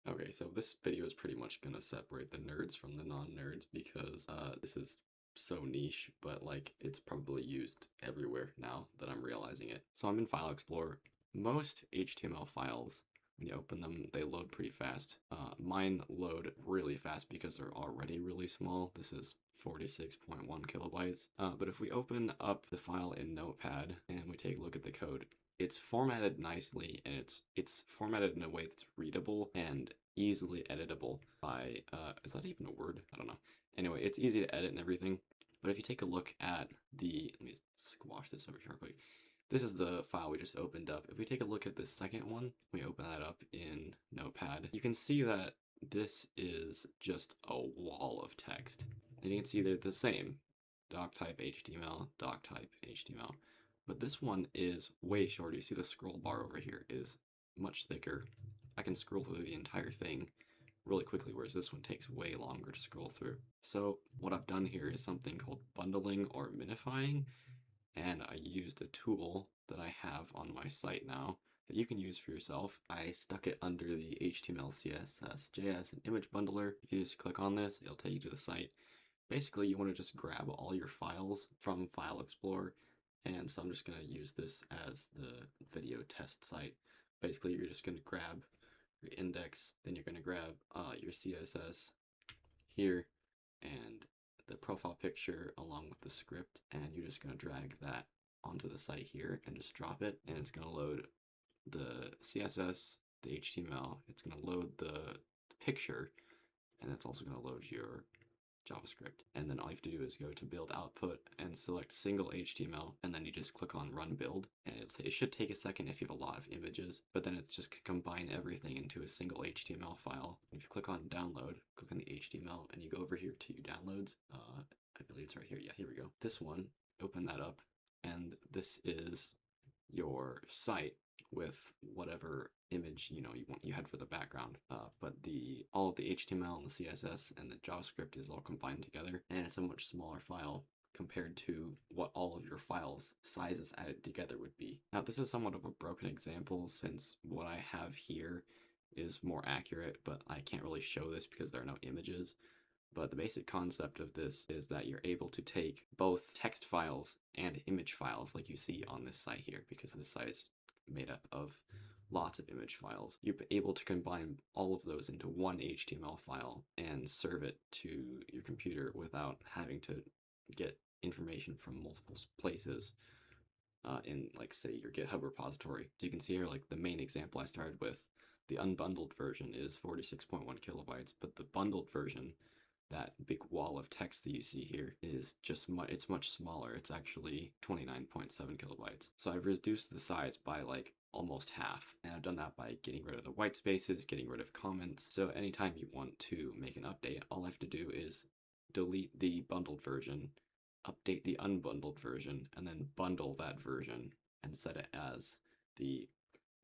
Okay, so this video is pretty much gonna separate the nerds from the non-nerds because this is so niche, but like it's probably used everywhere now that I'm realizing it. So I'm in File Explorer. Most HTML files, when you open them, they load pretty fast. Mine load really fast because they're already really small. This is 46.1 kilobytes. But if we open up the file in Notepad and we take a look at the code, it's formatted nicely, and it's formatted in a way that's readable and easily editable by is that even a word? I don't know. Anyway, it's easy to edit and everything. But if you take a look at let me squash this over here real quick. This is the file we just opened up. If we take a look at the second one, we open that up in Notepad, you can see that this is just a wall of text. And you can see they're the same. Doc type HTML, doc type HTML. But this one is way shorter. You see the scroll bar over here is much thicker. I can scroll through the entire thing really quickly, whereas this one takes way longer to scroll through. So what I've done here is something called bundling or minifying, and I used a tool that I have on my site now that you can use for yourself. I stuck it under the HTML, CSS, JS, and image bundler. If you just click on this, it'll take you to the site. Basically, you want to just grab all your files from File Explorer, and so I'm just going to use this as the video test site. Basically, you're just going to grab your index, then you're going to grab your CSS here, and the profile picture along with the script, and you're just going to drag that onto the site here and just drop it, and it's going to load the CSS, the HTML, it's going to load the picture, and it's also going to load your JavaScript. And then all you have to do is go to build output and select single HTML, and then you just click on run build, and it should take a second if you have a lot of images, but then it's just combine everything into a single HTML file. If you click on download, click on the HTML, and you go over here to downloads, I believe it's right here. Yeah, here we go. This one, open that up, and this is your site with whatever image you had for the background. But all of the HTML and the CSS and the JavaScript is all combined together, and it's a much smaller file compared to what all of your files sizes added together would be. Now this is somewhat of a broken example since what I have here is more accurate, but I can't really show this because there are no images. But the basic concept of this is that you're able to take both text files and image files like you see on this site here, because this site is made up of lots of image files. You're able to combine all of those into one HTML file and serve it to your computer without having to get information from multiple places in, like, say, your GitHub repository. So you can see here, like, the main example I started with, the unbundled version is 46.1 kilobytes, but the bundled version, that big wall of text that you see here, is just it's much smaller. It's actually 29.7 kilobytes. So I've reduced the size by like almost half, and I've done that by getting rid of the white spaces, getting rid of comments. So anytime you want to make an update, all I have to do is delete the bundled version, update the unbundled version, and then bundle that version and set it as the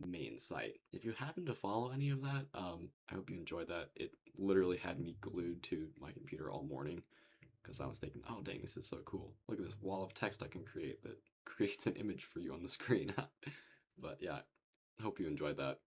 main site. If you happen to follow any of that, I hope you enjoyed that. It literally had me glued to my computer all morning because I was thinking, oh dang, this is so cool. Look at this wall of text I can create that creates an image for you on the screen. But yeah, I hope you enjoyed that.